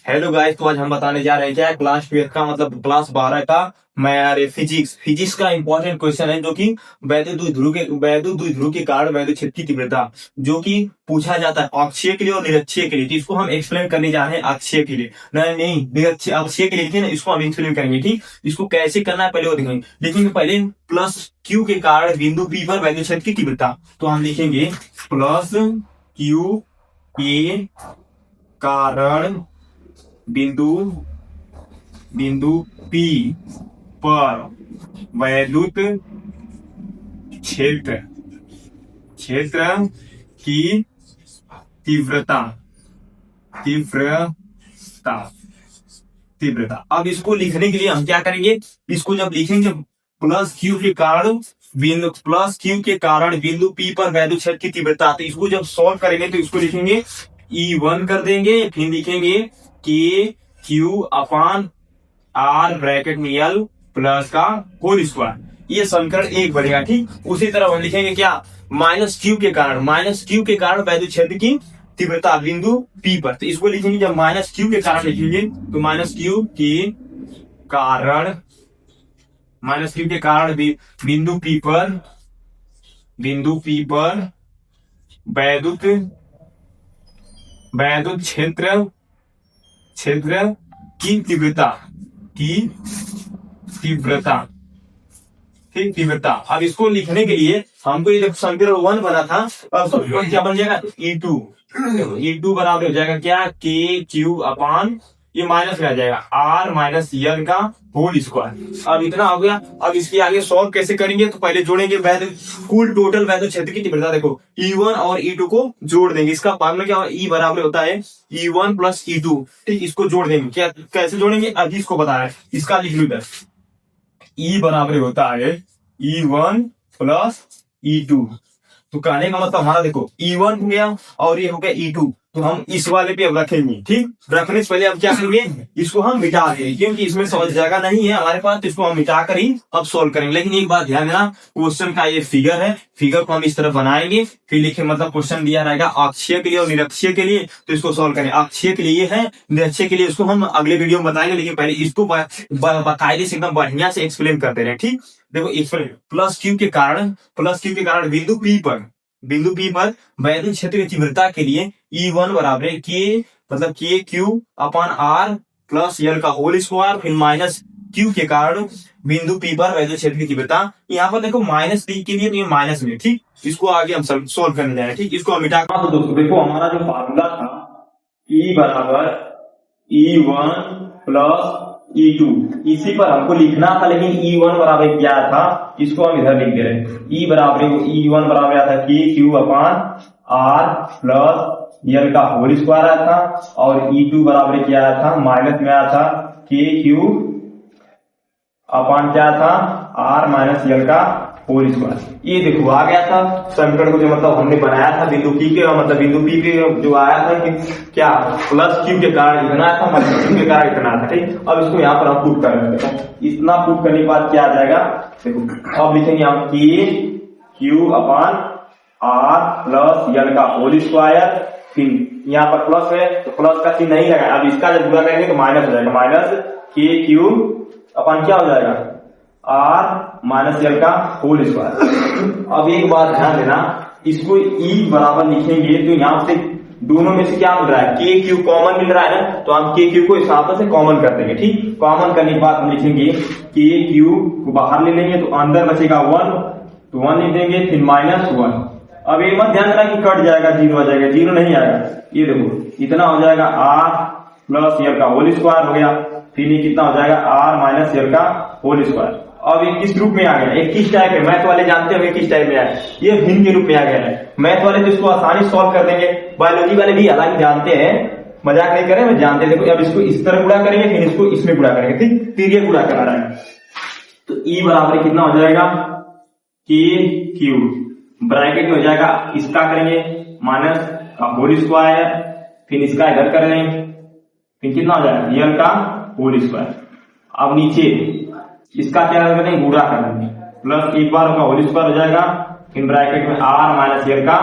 Hello guys, तो आज हम बताने जा रहे हैं क्या क्लास 12 का मतलब क्लास 12 का मैं फिजिक्स का इंपॉर्टेंट क्वेश्चन है, जो कि वैद्युत द्विध्रुव के कारण वैद्युत क्षेत्र की तीव्रता जो कि पूछा जाता है अक्षीय के लिए और निरक्षीय के लिए। तो इसको हम एक्सप्लेन करने जा रहे हैं अक्षीय के लिए, नहीं निरक्षीय अक्षीय के लिए लिखे ना, इसको हम एक्सप्लेन करेंगे। ठीक, इसको कैसे करना है पहले वो देखेंगे। लिखेंगे पहले प्लस क्यू के कारण बिंदु पी पर वैद्युत क्षेत्र की तीव्रता। तो हम लिखेंगे प्लस क्यू के कारण बिंदु P पर वैद्युत क्षेत्र की तीव्रता। अब इसको लिखने के लिए हम क्या करेंगे, इसको जब लिखेंगे प्लस क्यू के कारण बिंदु P पर वैद्युत क्षेत्र की तीव्रता, तो इसको जब सॉल्व करेंगे तो इसको लिखेंगे E1 कर देंगे, फिर लिखेंगे के क्यू अपान आर ब्रैकेट में एल प्लस का होल स्क्वायर, ये समीकरण 1 बनेगा। ठीक, उसी तरह हम लिखेंगे क्या, माइनस क्यू के कारण वैद्युत क्षेत्र की तीव्रता बिंदु P पर। तो इसको लिखेंगे जब माइनस क्यू के कारण लिखेंगे तो माइनस क्यू के कारण बिंदु P पर वैद्युत क्षेत्र की तीव्रता तीव्रता। अब इसको लिखने के लिए हमको ये समीकरण 1 बना था, अब क्या बन जाएगा E2 बराबर हो जाएगा क्या, के क्यू अपान ये माइनस में आ जाएगा आर माइनस एल का होल स्क्वायर। अब इतना हो गया। अब इसके आगे सॉल्व कैसे करेंगे, तो पहले जोड़ेंगे कुल टोटल वैद्युत क्षेत्र की तीव्रता। देखो E1 और E2 को जोड़ देंगे, इसका फॉर्मूला क्या होगा, E बराबर होता है E1 प्लस E2। ठीक, इसको जोड़ देंगे। क्या कैसे जोड़ेंगे, अभी इसको बता रहा है, इसका लिख लो इधर। E बराबर होता है E1 प्लस E2। तो कहने का मतलब हमारा देखो E1 हो गया और ये हो गया E2, तो हम इस वाले पे अब रखेंगे। ठीक, रखने से पहले अब क्या करेंगे, इसको हम मिटा देंगे क्योंकि इसमें समझ जगह नहीं है हमारे पास, तो इसको हम मिटा कर ही अब सोल्व करेंगे। लेकिन एक बात ध्यान देना, क्वेश्चन का ये फिगर है, फिगर को हम इस तरह बनाएंगे, फिर लिखे मतलब क्वेश्चन दिया रहेगा अक्षीय के लिए और निरक्षीय के लिए, तो इसको सोल्व करें। अक्षीय के लिए है, निरक्षीय के लिए इसको हम अगले वीडियो में बताएंगे, लेकिन पहले इसको बाकायदे से एकदम बढ़िया से एक्सप्लेन करते रहे। ठीक, देखो एक्सप्लेन प्लस क्यू के कारण बिंदु P पर वैद्युत क्षेत्र की तीव्रता के लिए E1 बराबर है K Q upon R plus L का होल स्क्वायर, फिर माइनस क्यू के कारण बिंदु P पर वैद्युत क्षेत्र की तीव्रता। यहाँ पर देखो माइनस डी के लिए तो ये माइनस में। ठीक, इसको आगे हम सोल्व करने जा रहे हैं। ठीक, इसको हम मिटा। तो दोस्तों देखो हमारा जो फार्मूला था E बराबर E1 प्लस E2, इसी पर हमको लिखना था, लेकिन E1 बराबर क्या था, इसको हम इधर लिख दे रहे हैं। E1 बराबर आता है K Q upon R plus L का होल स्क्वायर आया था, और E2 बराबर क्या आया था, माइनस में आया था के क्यू अपान क्या था, आर माइनस एल का होल स्क्वायर। ये देखो आ गया था समीकरण को, जो मतलब हमने बनाया था बिंदु P के, मतलब बिंदु P के जो आया था कि क्या प्लस क्यू के कारण इतना था, माइनस क्यू के कारण इतना था। ठीक, अब इसको यहाँ पर हम पुट कर देते हैं। इतना पुट करने के बाद क्या आ जाएगा, देखो अब लिखेंगे हम K Q upon R plus L का होल स्क्वायर, फिर यहाँ पर प्लस है तो प्लस का चिन्ह नहीं लगा। अब इसका जब गुणा करेंगे तो माइनस हो जाएगा, माइनस के क्यू अपान क्या हो जाएगा, आर माइनस एल का होल स्क्वायर। अब एक बात ध्यान देना, इसको E बराबर लिखेंगे तो यहाँ से दोनों में से क्या मिल रहा है, के क्यू कॉमन मिल रहा है ना, तो हम के क्यू को इस हिसाब से कॉमन कर देंगे। ठीक, कॉमन करने के बाद हम लिखेंगे के क्यू को बाहर ले लेंगे तो अंदर बचेगा 1, तो 1 लिख देंगे, फिर माइनस 1। अब ये मत ध्यान देना कि कट जाएगा, 0 आ जाएगा, 0 नहीं आएगा। ये देखो इतना हो जाएगा आर प्लस एल का होल स्क्वायर हो गया, फिर ये कितना हो जाएगा आर माइनस एल का होल स्क्वायर। अब ये किस रूप में आ गया, एक किस टाइप है, मैथ वाले जानते हैं किस टाइप में है, ये भिन्न के रूप में आ गया है। मैथ वाले तो इसको आसानी सॉल्व कर देंगे, बायोलॉजी वाले भी हालांकि जानते हैं, मजाक नहीं करें, मैं जानते हैं। देखो अब इसको इस तरह गुणा करेंगे, फिर इसको इसमें गुणा करेंगे। ठीक, फिर ये गुणा करा रहा है, तो E बराबर कितना हो जाएगा, के क्यू ब्रैकेट में हो जाएगा, इसका करेंगे माइनस का होल स्क्वायर, फिर इसका इधर करेंगे, फिर कितना हो जाएगा एल का होल स्क्वायर। अब नीचे इसका क्या करेंगे, गुणा कर देंगे, प्लस एक बार का होल स्क्वायर हो जाएगा, फिर ब्रैकेट में आर माइनस एल का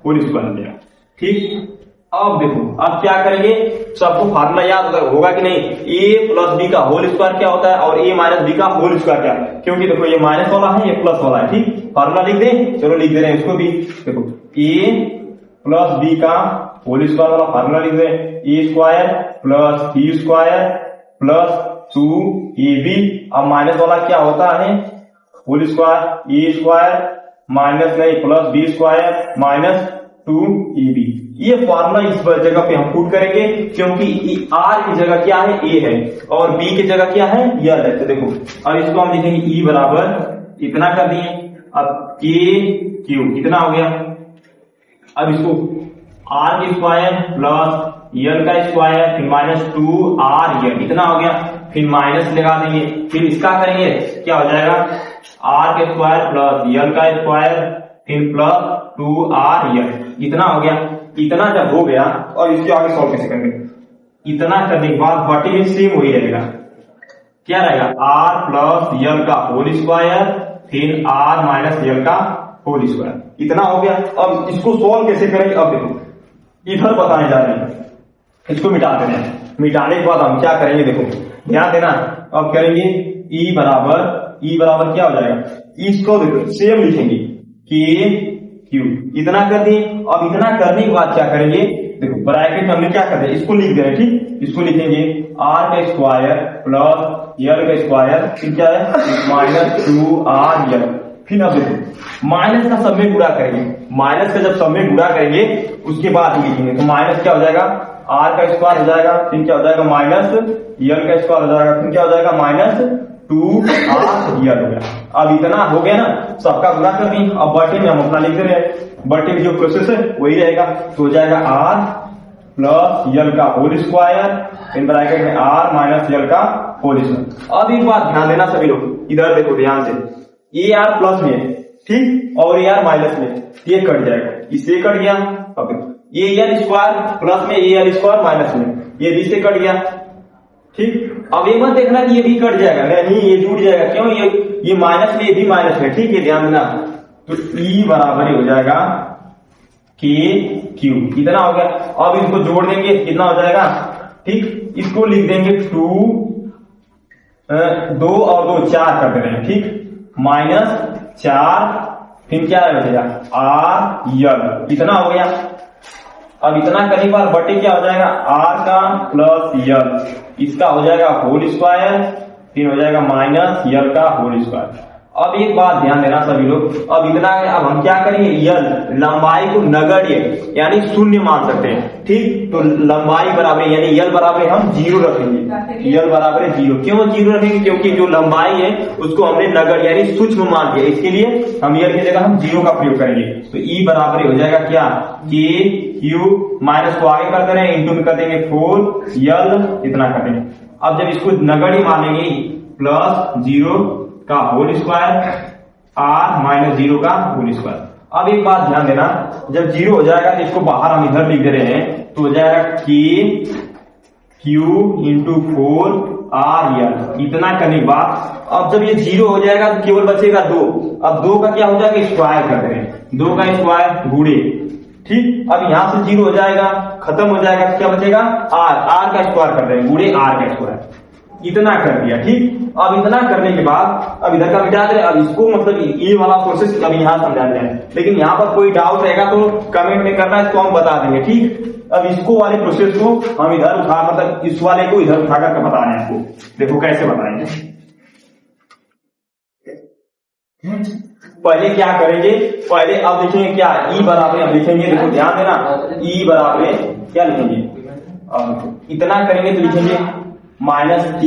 होल स्क्वायर हो जाएगा। ठीक, अब देखो, अब क्या करेंगे, सबको फार्मूला याद होगा कि नहीं, a प्लस बी का होल स्क्वायर क्या होता है और a माइनस बी का होल स्क्वायर क्या है, क्योंकि देखो ये माइनस वाला है, ये प्लस वाला है, ठीक। फार्मूला लिख दें, चलो लिख दे रहे हैं इसको भी। देखो a प्लस बी का होल स्क्वायर वाला फार्मूला लिख दें, a square plus B square plus 2ab। अब माइनस वाला क्या होता है, whole square, a square minus नहीं plus B square minus 2ab। ये फॉर्मूला इस जगह पे हम पुट करेंगे, क्योंकि r की जगह क्या है, a है, और b की जगह क्या है, यल है। तो देखो अब इसको हम लिखेंगे e बराबर इतना कर दिए, अब k q कितना हो गया, अब इसको r की स्क्वायर प्लस यल का स्क्वायर फिर माइनस 2r यल इतना हो गया, फिर माइनस लगा देंगे, फिर इसका करेंगे क्या हो जाएगा, r के स्क्वायर प्लस यल का स्क्वायर फिर प्लस 2r यल इतना हो गया। इतना जब हो गया और इसके आगे सॉल्व कैसे करेंगे, इतना करने के बाद बटे में सेम वही रहेगा, क्या रहेगा, r प्लस यल का होल स्क्वायर फिर r माइनस यल का होल स्क्वायर, इतना हो गया। अब इसको सॉल्व कैसे करेंगे, अब देखो इधर बताने जा रहे हैं, इसको मिटा देना है, मिटाने के बाद हम क्या करेंगे, देखो ध्यान देना, अब करेंगे e बराबर क्या हो जाएगा, इसको देखो सेम लिखेंगे k q इतना कर दिए। अब इतना करने के बाद क्या करेंगे, देखो ब्रैकेट हमने क्या कर दिया, इसको लिख दिया, ठीक। इसको लिखेंगे r का स्क्वायर प्लस यल का स्क्वायर फिर क्या है माइनस 2r यल। फिर अब देखो माइनस का सब में गुणा करेंगे, माइनस का जब सब में गुणा करेंगे उसके बाद लिखेंगे, तो माइनस क्या हो जाएगा, r का स्क्वायर हो जाएगा, फिर क्या हो जाएगा माइनस यल का स्क्वायर हो जाएगा, फिर क्या हो जाएगा माइनस 2r यल हो गया। अब इतना हो गया ना, सबका गुणा कर दी। अब बटे में हम अपना लिख रहे हैं, बटे में जो प्रोसेस है वही रहेगा, तो हो जाएगा r प्लस यल का होल स्क्वायर इन ब्रैकेट में r माइनस यल का होल स्क्वायर। अब एक बात ध्यान देना सभी लोग, इधर देखो ध्यान से, ये r प्लस में है, ठीक, और ये r माइनस में, ये कट जाएगा, इससे कट गया। अब ये यल स्क्वायर प्लस में, ये यल स्क्वायर माइनस में, ये भी से कट गया, ठीक। अब ये मत देखना कि ये भी कट जाएगा, नहीं ये जुड़ जाएगा, क्यों, ये माइनस में, ये भी माइनस में, ठीक है, ध्यान देना। तो e बराबर हो जाएगा k q इतना हो गया। अब इसको जोड़ देंगे, कितना हो जाएगा, ठीक, इसको लिख देंगे 2 और 2 4 कर दे रहे हैं, ठीक, माइनस 4 फिर क्या बचेगा r यल इतना हो गया। अब इतना करने के बाद बटे क्या हो जाएगा, r का प्लस यल, इसका हो जाएगा होल स्क्वायर फिर हो जाएगा माइनस यल का होल स्क्वायर। अब एक बात ध्यान देना सभी लोग, अब इतना है, अब हम क्या करेंगे, यल लंबाई को नगण्य यानी शून्य मान सकते हैं, ठीक। तो लंबाई बराबर यानी यल बराबर हम 0 रखेंगे, यल बराबर 0। क्यों 0 रखेंगे, क्योंकि जो लंबाई है उसको हमने नगण्य यानी सूक्ष्म मान दिया, इसके लिए हम यल की जगह हम 0 का प्रयोग करेंगे। तो e बराबर हो जाएगा क्या, k q माइनस को आगे कर दे रहे हैं, इंटू में कर देंगे 4 यल इतना कर देंगे। अब जब इसको नगण्य मानेंगे प्लस 0 का होल स्क्वायर r माइनस 0 का होल स्क्वायर। अब एक बात ध्यान देना, जब 0 हो जाएगा तो इसको बाहर हम इधर लिख दे रहे हैं, तो हो जाएगा k q इंटू 4r यल इतना करने के बाद अब जब ये 0 हो जाएगा तो केवल बचेगा 2। अब 2 का क्या हो जाएगा, स्क्वायर कर दे रहे हैं, 2 का स्क्वायर गुणे, ठीक। अब यहां से 0 हो जाएगा, खत्म हो जाएगा, क्या बचेगा r का स्क्वायर कर रहे हैं गुणे r का स्क्वायर, इतना कर दिया, ठीक। अब इतना करने के बाद अब इधर का मिटा दे, अब इसको मतलब ये वाला प्रोसेस अभी यहाँ समझा रहे हैं, लेकिन यहाँ पर कोई डाउट रहेगा तो कमेंट में करना, इसको हम बता देंगे, ठीक। अब इसको वाले प्रोसेस को हम इधर उठा, मतलब इस वाले को इधर उठा करके बता रहे हैं इसको, देखो कैसे बताएंगे। पहले क्या करेंगे, पहले अब लिखेंगे क्या, ई बराबर अब लिखेंगे, देखो ध्यान देना, ई बराबर क्या लिखेंगे, अब इतना करेंगे तो लिखेंगे minus k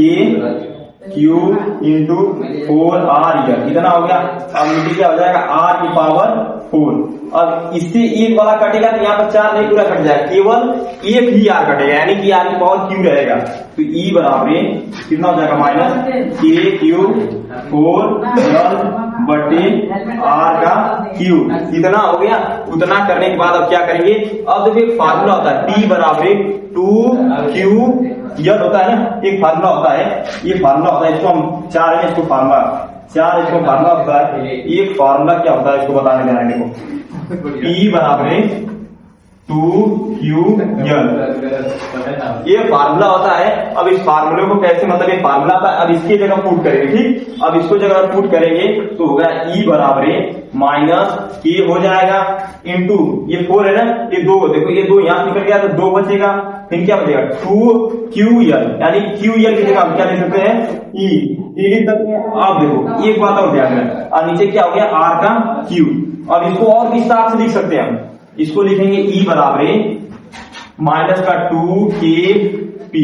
q into 4r यल इतना हो गया। अब नीचे क्या हो जाएगा, r की पावर 4। अब इससे एक वाला कटेगा तो यहाँ पर 4 नहीं पूरा कट जाएगा, केवल एक ही r कटेगा, यानी कि r की पावर q रहेगा। तो e बराबर कितना हो जाएगा, माइनस k q 4 यल बटे r का q इतना हो गया। उतना करने के बाद अब क्या करेंगे, अब देखिए फार्मूला होता है p बराबर 2q यल होता है ना, एक फार्मूला होता है, ये फार्मूला होता है, इसको हम 4 है, इसको फार्मूला 4 इसको फार्मूला होता है। एक फार्मूला क्या होता है इसको बताने जा रहे हैं, देखो p बराबर 2ql ये फार्मूला होता है। अब इस फार्मूले को कैसे, मतलब ये फार्मूला था, अब इसकी जगह पुट करेंगे, ठीक। अब इसको जगह पुट करेंगे तो होगा E बराबर माइनस के हो जाएगा इंटू ये 4 है ना, ये 2, देखो ये 2 यहाँ निकल गया तो 2 बचेगा, फिर क्या बचेगा 2ql, यानी ql की जगह हम क्या लिख सकते हैं E लिख सकते हैं। अब देखो एक बात और ध्यान रखें, और नीचे क्या हो गया r का q। अब इसको और विस्तार से लिख सकते हैं हम, इसको लिखेंगे E बराबर माइनस का 2kp,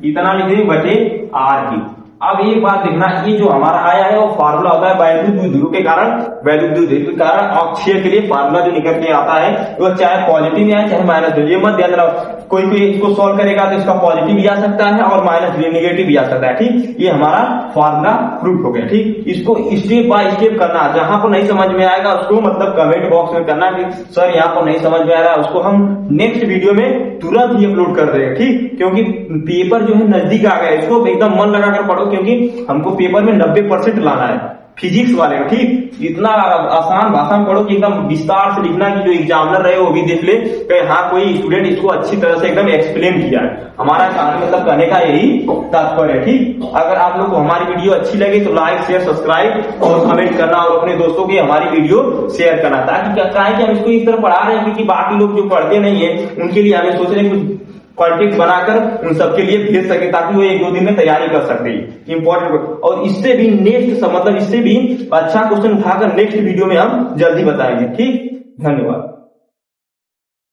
इतना लिखेंगे बटे r की। अब एक बात देखना, ये जो हमारा आया है वो फार्मूला होता है वैद्युत द्विध्रुव के कारण, वैद्युत द्विध्रुव के कारण अक्षीय के लिए फार्मूला जो निकल के आता है वो चाहे पॉजिटिव में आए चाहे माइनस। ये मत ध्यान रखो, कोई इसको सॉल्व करेगा तो इसका पॉजिटिव भी आ सकता है और माइनस नेगेटिव भी आ सकता है, ठीक। ये हमारा फार्मूला प्रूफ हो गया, ठीक। इसको स्टेप बाय स्टेप करना, जहां पर नहीं समझ में आएगा उसको मतलब कमेंट बॉक्स में करना कि सर यहाँ पर नहीं समझ में आ रहा है, उसको हम नेक्स्ट वीडियो में तुरंत ही अपलोड कर देंगे, ठीक। क्योंकि पेपर जो है नजदीक आ गया, इसको एकदम मन लगाकर पढ़ो, क्योंकि हमको पेपर में 90% लाना है फिजिक्स वाले का, ठीक। इतना आसान भाषा में पढ़ो कि एकदम विस्तार से लिखना कि जो एग्जामिनर रहे वो भी देख ले कि हाँ कोई स्टूडेंट इसको अच्छी तरह से एकदम एक्सप्लेन किया है। हमारा मतलब कहने का यही तात्पर्य है, ठीक। अगर आप लोग को हमारी वीडियो अच्छी लगे तो लाइक शेयर सब्सक्राइब और कमेंट करना और अपने दोस्तों की हमारी वीडियो शेयर करना, ताकि क्या है कि हम इसको इस तरह पढ़ा रहे हैं क्योंकि बाकी लोग जो पढ़ते नहीं है उनके लिए हमें सोच रहे हैं कुछ कॉन्टेक्ट बनाकर उन सबके लिए भेज सके, ताकि वो 1-2 दिन में तैयारी कर सकते हैं इंपॉर्टेंट। और इससे भी नेक्स्ट मतलब इससे भी अच्छा क्वेश्चन उठाकर नेक्स्ट वीडियो में हम जल्दी बताएंगे, ठीक। धन्यवाद।